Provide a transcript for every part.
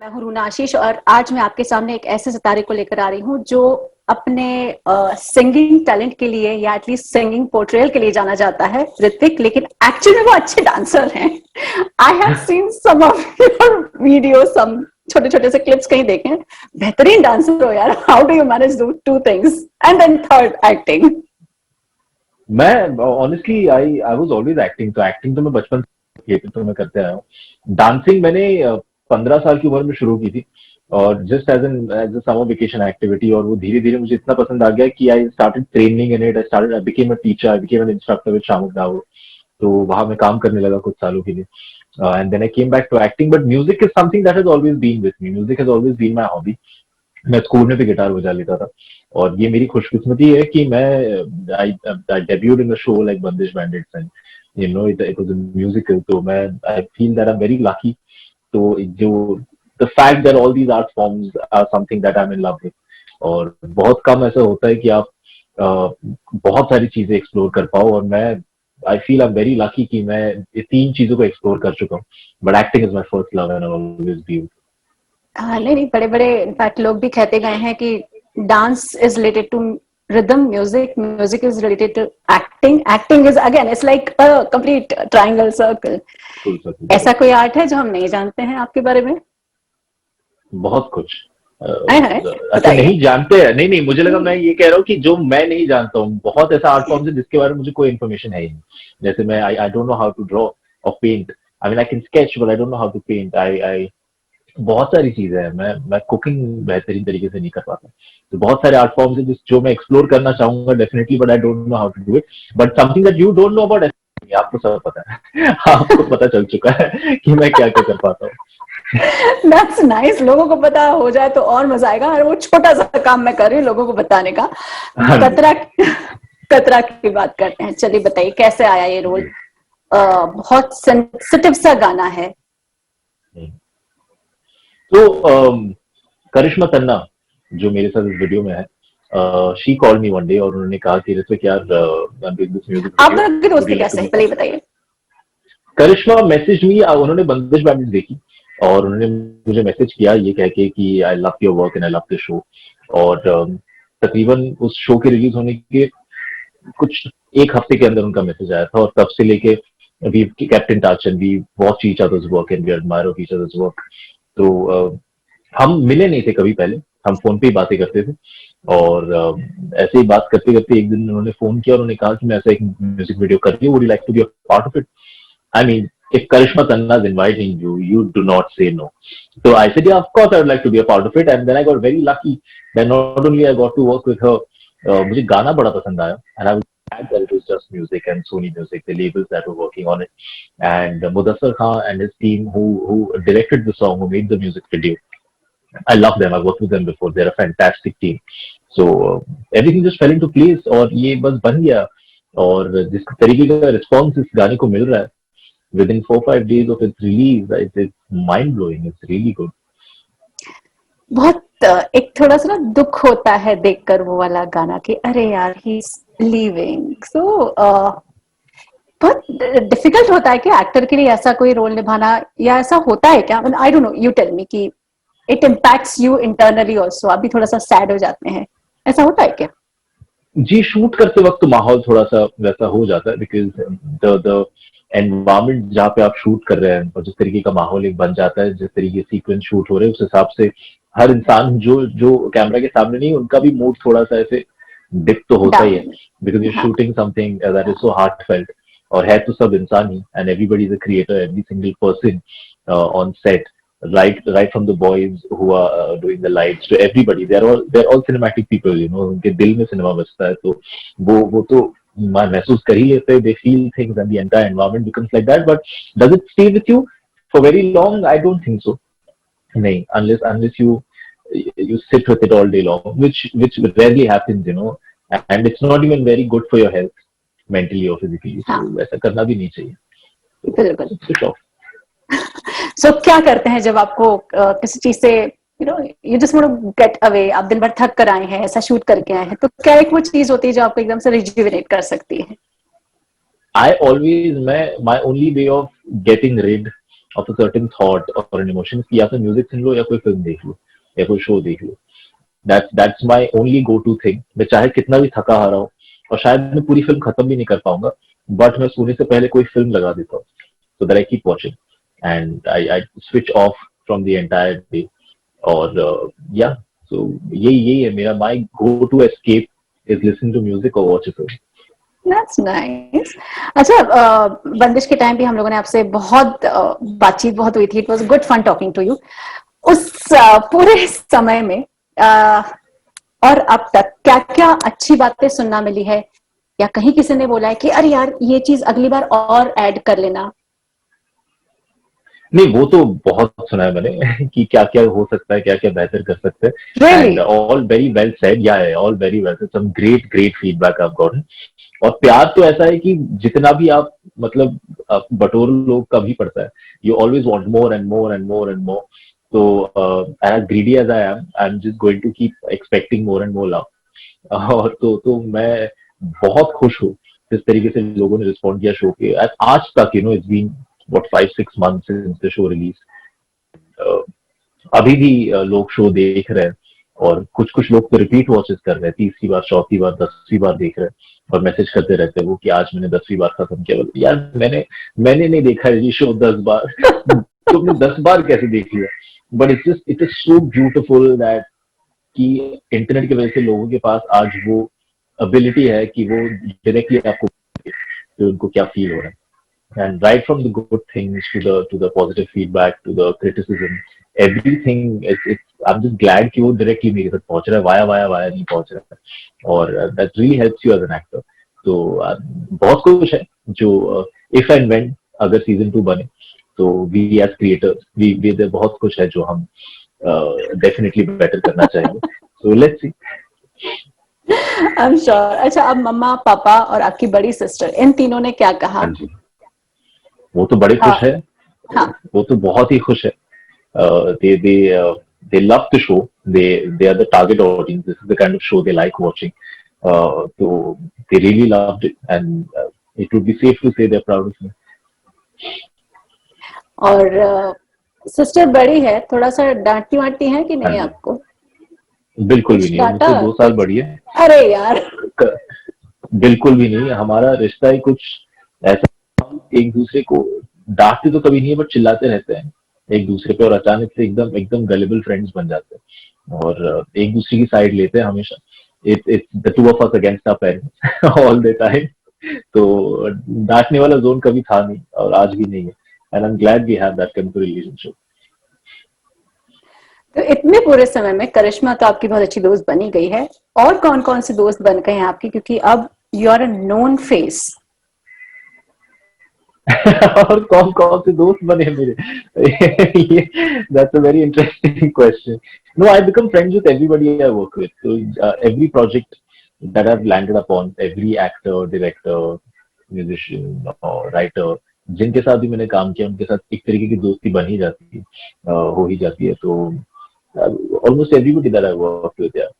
मैं हूँ रूना आशीष और आज मैं आपके सामने एक ऐसे सितारे को लेकर आ रही हूँ जो अपने सिंगिंग टैलेंट के लिए या एटलीस्ट सिंगिंग पोर्ट्रेयल के लिए जाना जाता है, ऋतिक। लेकिन एक्चुअली में वो अच्छे डांसर हैं। I have seen some of your video, some छोटे छोटे से क्लिप्स कहीं देखे हैं। बेहतरीन डांसर हो यार। How do you manage do two things and then third acting? मैं honestly I I was always acting. तो एक्टिंग तो मैं बचपन से थिएटर तो मैं करते आया हूँ। डांसिंग मैंने 15 साल की उम्र में शुरू की थी और just as a summer vacation activity. और वो धीरे धीरे मुझे इतना पसंद आ गया कि I started training in it. I became a teacher, I became an instructor with Shiamak Davar. तो वहां मैं काम करने लगा कुछ सालों के लिए। And then I came back to acting, but music is something that has always been with me. Music has always been my hobby. मैं स्कूल में भी गिटार बजा लेता था। और ये मेरी खुशकिस्मती है कि मैं I debuted in a show like Bandish Bandits and it was a musical. तो मैं I feel that I am very lucky. तो जो the fact that all these art forms are something that I am in love with. और बहुत कम ऐसा होता है कि आप बहुत सारी चीजें एक्सप्लोर कर पाओ। और मैं I feel I am very lucky कि मैं ये तीन चीजों को एक्सप्लोर कर चुका हूँ। But acting is my first love and always be. हाँ, नहीं नहीं, बड़े बड़े इनफैक्ट लोग भी कहते गए हैं कि dance is related to rhythm, music is related to acting is again it's like a complete triangle circle. ऐसा कोई आर्ट है जो हम नहीं जानते हैं आपके बारे में? बहुत कुछ है अच्छा बताइए। नहीं जानते हैं। नहीं नहीं, मुझे लगा मैं ये कह रहा हूँ कि जो मैं नहीं जानता हूँ। बहुत ऐसा आर्ट फॉर्म है जिसके बारे में मुझे कोई इन्फॉर्मेशन है ही नहीं। जैसे मैं I don't know how to draw और paint. I mean I can sketch but I don't know how to paint. I बहुत सारी चीजें हैं। मैं कुकिंग बेहतरीन तरीके से नहीं कर पाता। तो बहुत सारे आर्ट फॉर्म्स हैं जो मैं एक्सप्लोर करना चाहूंगा definitely, but I don't know how to do it. But something that you don't know about, आपको सब पता है। आपको पता चल चुका है कि मैं क्या क्या कर पाता हूँ। That's nice. लोगों को पता हो जाए तो और मजा आएगा। और वो छोटा सा काम मैं कर रही हूँ लोगों को बताने का। हाँ जी। कतरा कतरा की बात करते हैं। चलिए बताइए कैसे आया ये रोल? बहुत सेंसिटिव सा गाना है। तो करिश्मा तन्ना जो मेरे साथ इस वीडियो में है, she call me one day और उन्होंने कहा कि ऋत्विक यार, दिस म्यूजिक आप वीडियो, दोनों की वुड यू दोस्ती लाइक टू कैसे है बी पहले पार्ट ये ऑफ इट। बताइए। करिश्मा मैसेज मी, उन्होंने बंदिश बैंडिट देखी और उन्होंने मुझे मैसेज किया ये कह के कि I love your work and I love the show. और तकरीबन उस शो के रिलीज होने के कुछ एक हफ्ते के अंदर उनका मैसेज आया था। और तब से लेके we kept in touch and we watch each other's work and we admire of each other's work. तो हम मिले नहीं थे कभी पहले, हम फोन पे ही बातें करते थे। और ऐसे ही बात करते करते एक दिन उन्होंने फोन किया और उन्होंने कहा कि मैं ऐसा एक म्यूजिक वीडियो कर रही हूँ, would you like to be a part of it. I mean, if Karishma Tanna is inviting you, you do not say no. So I said, yeah, of course, I would like to be a part of it. And then I got very lucky that not only I got to work with her, मुझे गाना बड़ा पसंद आया, and I was glad that it was just music and Sony Music, the labels that were working on it, and Mudassar Khan and his team who directed the song, who made the music video. I love them. I've worked with them before. They're a fantastic team. So everything just fell into place और ये बस बन गया। और जिस तरीके का response इस गाने को मिल रहा है within 4-5 days of its release, it's mind blowing. It's really good. बहुत एक थोड़ा सा ना दुख होता है देखकर वो वाला गाना कि अरे यार ही इज लीविंग। सो बहुत डिफिकल्ट होता है कि एक्टर के लिए ऐसा कोई रोल निभाना, या ऐसा होता है क्या? I don't know, you tell me कि it impacts you internally also. आप भी थोड़ा सा सैड हो जाते हैं, ऐसा होता है क्या? जी, शूट करते वक्त तो माहौल थोड़ा सा वैसा हो जाता है बिकॉज द एनवायरमेंट जहाँ पे आप शूट कर रहे हैं और जिस तरीके का माहौल एक बन जाता है, जिस तरीके सीक्वेंस शूट हो रहे हैं उस हिसाब से हर इंसान जो जो कैमरा के सामने नहीं, उनका भी मूड थोड़ा सा ऐसे डिप तो होता ही है डाउन। बिकॉज यू हाँ shooting something that is so heartfelt. और है तो सब इंसान ही, and everybody is a creator, every single person on set, right from the boys who are doing the lights to everybody, they're all cinematic people, उनके दिल में cinema बजता है। तो वो तो महसूस कर ही लेते हैं, they feel things and the entire environment becomes like that, but does it stay with you for very long? I don't think so. नहीं, unless you sit with it all day long, which rarely happens. And it's not even very good for your health, mentally or physically, हाँ, so वैसा करना भी नहीं चाहिए। तो बिल्कुल। switch off. सो क्या करते हैं जब आपको किसी चीज से you just want to get away? आप दिन भर थक कर आए हैं, ऐसा शूट करके आए हैं, तो क्या एक वो चीज होती है जो आपको एकदम से रिजुविनेट कर सकती है? I always, my only way of getting rid of a certain thought और एन इमोशन कि या तो म्यूजिक सुन लो या कोई फिल्म देख लो या कोई शो देख लो. That's my only go to thing. मैं चाहे कितना भी थका हारा हूँ और शायद मैं पूरी फिल्म खत्म भी नहीं कर पाऊंगा, बट मैं सोने से पहले कोई फिल्म लगा देता हूँ, so that I keep watching and I switch off from the entire day. और yeah, so यही है मेरा my go to escape is listen to music or watch a film. That's nice. अच्छा, बंदिश के टाइम भी हम लोगों ने आपसे बहुत बातचीत बहुत हुई थी. It was good fun talking to you. उस पूरे समय में और अब तक क्या क्या अच्छी बातें सुनना मिली है, या कहीं किसी ने बोला है कि अरे यार ये चीज अगली बार और ऐड कर लेना? नहीं, वो तो बहुत सुना है मैंने कि क्या क्या हो सकता है, क्या क्या बेहतर कर सकते हैं. Really? And all very well said. Yeah all very well said. Some great feedback आप गॉट. और प्यार तो ऐसा है कि जितना भी आप मतलब आप बटोर लोग कभी पड़ता है. You always want more and more and more and more. तो as greedy as I am just going to keep expecting more and more love. और तो मैं बहुत खुश हूँ जिस तरीके से लोगों ने रिस्पॉन्ड किया शो के आज तक. It's been what 5-6 months since the show released. अभी भी लोग शो देख रहे हैं और कुछ कुछ लोग तो रिपीट वॉचेस कर रहे हैं. 30वीं बार, 34वीं बार, 10वीं बार देख रहे हैं और मैसेज करते रहते हैं वो कि आज मैंने 10वीं बार खत्म किया. यार मैंने नहीं देखा है ये शो 10 बार. तुमने 10 बार कैसे देख लिया? But it is so beautiful that कि इंटरनेट की वजह से लोगों के पास आज वो एबिलिटी है कि वो डायरेक्टली आपको कि उनको क्या फील हो रहा है. And right from the good things to the positive feedback to the criticism, everything it's I'm just glad कि वो directly मेरे तक पहुंच रहा है. वाया नहीं पहुंच रहा है. और that really helps you as an actor. तो बहुत कुछ है जो if and when अगर season 2 बने तो we as creators we बहुत कुछ है जो हम definitely better करना चाहेंगे. So let's see. I'm sure. अच्छा, अब मम्मा पापा और आपकी बड़ी सिस्टर इन तीनों ने क्या कहा? हाँ जी, वो तो बड़े खुश है. हाँ. वो तो बहुत ही खुश है. They love the show. They are the target audience. This is the kind of show they like watching. So they really loved it, and it would be safe to say they're proud of me. और sister बड़ी है, थोड़ा सा डांटती वाटती है कि नहीं आपको? बिल्कुल भी नहीं. मुझसे 2 साल बड़ी है. अरे यार. बिल्कुल भी नहीं. हमारा रिश्ता ही कुछ ऐसा, हम एक दूसरे को डांटते तो कभी नहीं है बट चिल्लाते रहते हैं एक दूसरे पे और अचानक से एकदम गलेबल फ्रेंड्स बन जाते हैं और एक दूसरे की साइड लेते हैं हमेशा. It's the two of us against our parents all the time. तो डांटने वाला जोन कभी था नहीं और आज भी नहीं है. And I am glad we have that kind of relationship. तो इतने पूरे समय में करिश्मा तो आपकी बहुत अच्छी दोस्त बनी गई है, और कौन कौन से दोस्त बन गए हैं आपके, क्योंकि अब you are a known face? और कौन कौन से दोस्त बने मेरे? That's a very interesting question. No, I become friends with everybody I work with. So every project that I've landed upon, every actor, director, musician or writer, जिनके साथ भी मैंने काम किया उनके साथ एक तरीके की दोस्ती बन ही जाती है, हो ही जाती है. तो almost everybody that I worked with, yeah.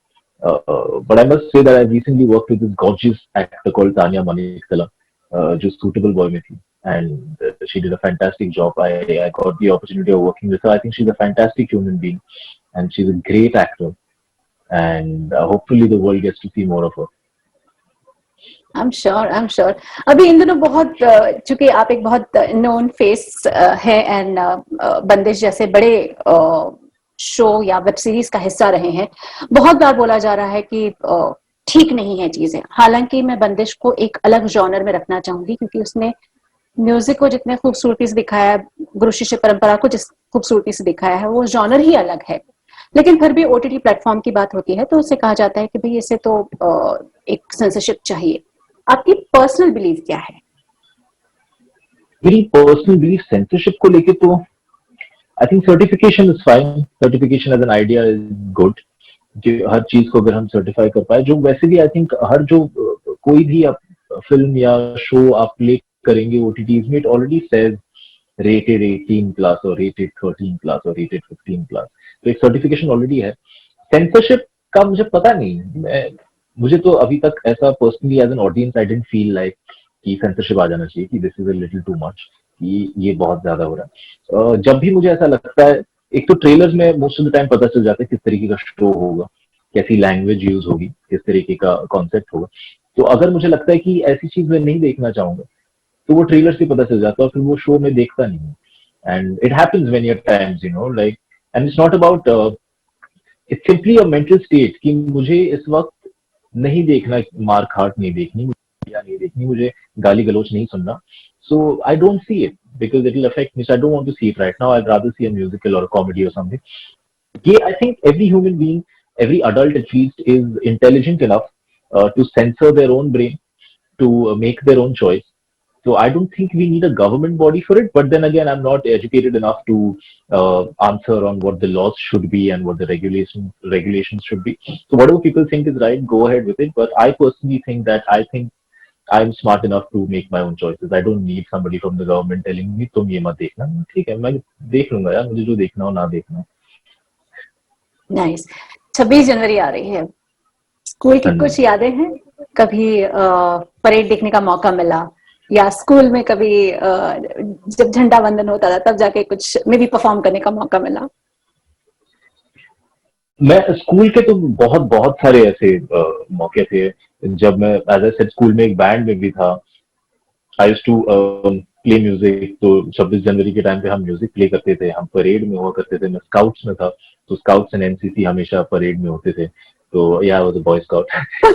But I must say that I recently worked with this gorgeous actor called Tanya Manikala, जो Suitable Boy में थी. And she did a fantastic job. I got the opportunity of working with her. I think she's a fantastic human being and she's a great actor, and hopefully the world gets to see more of her. I'm sure. अभी इन दिनों बहुत, चूंकि आप एक बहुत known face है and बंदिश जैसे बड़े शो या वेब सीरीज का हिस्सा रहे हैं, बहुत बार बोला जा रहा है कि ठीक नहीं है चीजें. हालांकि मैं बंदिश को एक अलग जॉनर में रखना चाहूंगी, क्योंकि उसने म्यूजिक को जितने खूबसूरती से दिखाया है, गुरु शिष्य परंपरा को जिस खूबसूरती से दिखाया है, वो जॉनर ही अलग है. लेकिन फिर भी ओटीटी प्लेटफॉर्म की बात होती है तो उससे कहा जाता है कि भाई इसे तो एक सेंसरशिप चाहिए. आपकी पर्सनल बिलीफ क्या है? मेरी पर्सनल बिलीफ सेंसरशिप को लेके तो I think certification is fine. Certification as an idea is good कि हर चीज को अगर हम सर्टिफाई कर पाए, जो वैसे भी आई थिंक हर जो कोई भी आप फिल्म या शो आप प्ले करेंगे ओटीटीज में, इट ऑलरेडी सेज रेटेड 18+ और रेटेड 13+ और रेटेड 15+. तो एक सर्टिफिकेशन ऑलरेडी है. सेंसरशिप का मुझे पता नहीं. मुझे तो अभी तक ऐसा personally as an audience I didn't feel like कि सेंसरशिप आ जाना चाहिए, कि this is a little too much. कि ये बहुत ज्यादा हो रहा है। जब भी मुझे ऐसा लगता है, एक तो ट्रेलर्स में मोस्ट ऑफ द टाइम पता चल जाता है किस तरीके का शो होगा, कैसी लैंग्वेज यूज होगी, किस तरीके का कॉन्सेप्ट होगा। तो अगर मुझे लगता है कि ऐसी चीज मैं नहीं देखना चाहूंगा, तो वो ट्रेलर से पता चल जाता है और फिर वो शो में देखता नहीं हूँ। And it happens many times, like, and it's not about, it's simply a mental state कि मुझे इस वक्त नहीं देखना, मार काट नहीं देखनी, या नहीं देखनी, मुझे गाली गलौज नहीं सुनना। So I don't see it because it will affect me. So I don't want to see it right now. I'd rather see a musical or a comedy or something. Yeah, I think every human being, every adult at least, is intelligent enough to censor their own brain, to make their own choice. So I don't think we need a government body for it. But then again, I'm not educated enough to answer on what the laws should be and what the regulations should be. So whatever people think is right, go ahead with it. But I personally think that I think I'm smart enough to make my own choices. I don't need somebody from the government telling me तुम ये मत देखना। ठीक है, मैं देख लूंगा यार, मुझे जो देखना हो ना देखना। नाइस। 26 जनवरी आ रही है, स्कूल की कुछ यादें हैं? कभी परेड देखने का मौका मिला, या स्कूल में कभी जब झंडा वंदन होता था तब जाके कुछ मे भी परफॉर्म करने का मौका मिला? मैं स्कूल के तो बहुत बहुत सारे ऐसे मौके थे जब मैं एज ए सेड स्कूल में एक बैंड में भी था। I used to play music. तो 26 जनवरी के टाइम पे हम म्यूजिक प्ले करते थे, हम परेड में हुआ करते थे। मैं स्काउट्स में था, तो स्काउट्स एंड एनसीसी हमेशा परेड में होते थे। तो या वो बॉय स्काउट।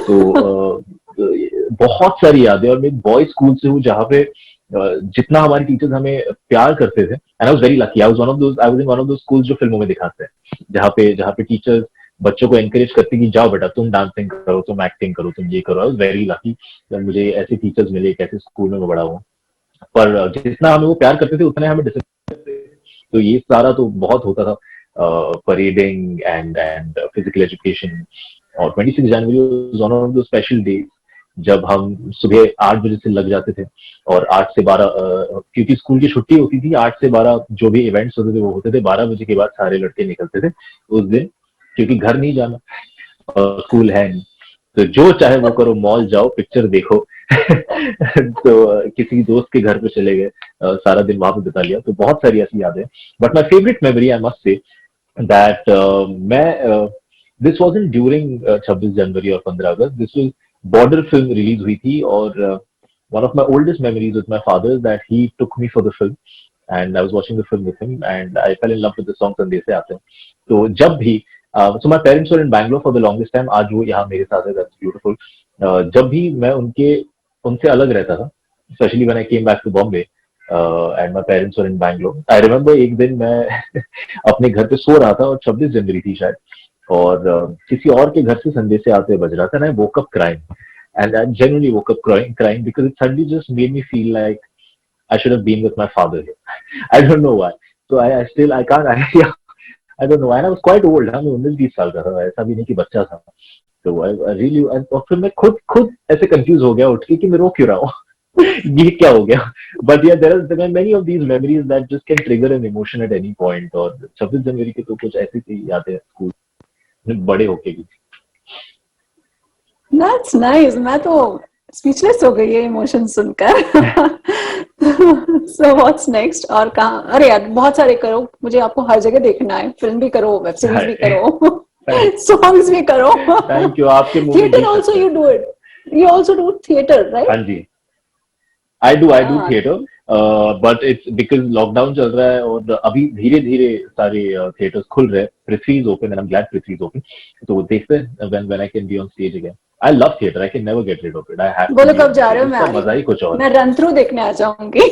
तो बहुत सारी यादें। और मैं बॉय स्कूल से हूँ जहाँ पे जितना हमारे टीचर्स हमें प्यार करते थे, and I was very lucky. I was in one of those schools जो फिल्मों में दिखाते हैं, जहाँ पे टीचर्स बच्चों को एनकरेज करते कि जाओ बेटा, तुम डांसिंग करो, तुम एक्टिंग करो, तुम ये करो। आई वाज वेरी लकी मुझे ऐसे टीचर्स मिले, एक ऐसे स्कूल में मैं बड़ा हुआ। पर जितना हमें वो प्यार करते थे उतने हमें डिसिप्लिन करते थे। तो ये सारा तो बहुत होता था, परेडिंग एंड फिजिकल एजुकेशन। और 26 January was one of the special days जब हम सुबह 8 बजे से लग जाते थे, और 8 से 12, क्योंकि स्कूल की छुट्टी होती थी, 8 से 12 जो भी इवेंट्स होते थे वो होते थे। 12 बजे के बाद सारे लड़के निकलते थे उस दिन, क्योंकि घर नहीं जाना और स्कूल है नहीं। तो जो चाहे वो करो, मॉल जाओ, पिक्चर देखो। तो किसी दोस्त के घर पे चले गए, सारा दिन वहां पे बिता लिया। तो बहुत सारी ऐसी यादें। But my favourite memory, I must say that, मैं दिस वाजंट ड्यूरिंग 26 जनवरी और 15 August. This was Border film release हुई थी, और one of my oldest memories with my father that he took me for the film, and I was watching the film with him, and I fell in love with the song संदेशे आते हैं। तो जब भी so my parents were in Bangalore for the longest time. आज वो यहाँ मेरे साथ है, that's beautiful. जब भी मैं उनसे अलग रहता था, especially when I came back to Bombay, and my parents were in Bangalore. I remember एक दिन मैं अपने घर पे सो रहा था और 26 जनवरी थी शायद, और किसी और के घर से संदेशे आते बज रहा था, and I woke up crying, and I genuinely woke up crying because it suddenly just made me feel like I should have been with my father here. I don't know why. So I can't. I don't know, and I was quite old. हाँ, मैं 19-20 साल का था, ऐसा भी नहीं कि बच्चा था। तो I really, और फिर मैं खुद ऐसे कंफ्यूज हो गया उठ के कि मैं रो क्यों रहा हूँ। ये क्या हो गया। But yeah, there are many of these memories that just can trigger an emotion at any point. और 26 जनवरी के तो कुछ ऐसी थी यादें स्कूल में बड़े होके भी। That's nice. मैं तो स्पीचलेस हो गई है इमोशन सुनकर। So what's next? और कहाँ? अरे यार बहुत सारे करो, मुझे आपको हर जगह देखना है। फिल्म भी करो, वेब सीरीज भी करो, सॉन्ग्स भी करो। Thank you. आपके movie theatre also you do it, you also do theatre, right? हाँ जी, I do theatre, but it's because lockdown चल रहा है और अभी धीरे धीरे सारे थिएटर्स खुल रहे हैं। Prithvi is open, and I am glad Prithvi is open. तो देखते हैं when I can be on stage again. I love theater. I can never get rid of it. I have बोलो to be कब on जा रहे हो? stage. इसका मजा ही कुछ और। मैं रन थ्रू देखने आ जाऊंगी।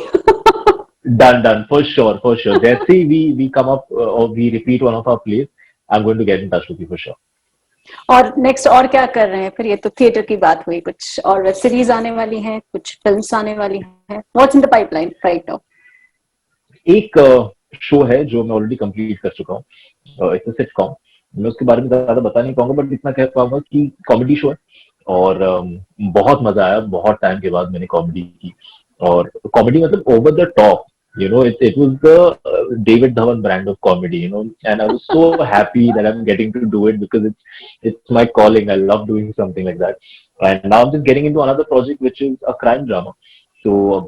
Done. For sure. Jesse, we come up or we repeat one of our plays, I'm going to get in touch with you for sure. और नेक्स्ट और क्या कर रहे हैं फिर? ये तो थिएटर की बात हुई, कुछ और वेब सीरीज आने वाली हैं, कुछ फिल्म्स आने वाली हैं? What's in the pipeline right now? एक शो है जो मैं ऑलरेडी कंप्लीट कर चुका हूँ, इट्स अ सिटकॉम। मैं उसके बारे में ज्यादा बता नहीं पाऊंगा, बट इतना कह पाऊंगा कि कॉमेडी शो है, और बहुत मजा आया। बहुत टाइम के बाद मैंने कॉमेडी की, और कॉमेडी मतलब over the top, it was the David Dhawan brand of comedy, and I was so happy that I'm getting to do it because it's my calling. I love doing something like that. And now I'm just getting into another project which is a crime drama, तो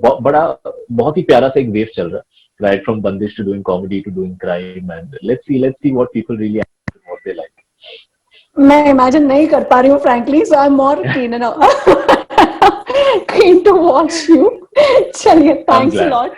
बहुत ही प्यारा सा एक wave चल रहा है, right from Bandish to doing comedy to doing crime, and let's see what people really what they like. मैं imagine नहीं कर पा रही हूँ frankly, so I am more keen to watch you. चलिए, I'm thanks a glad. Lot.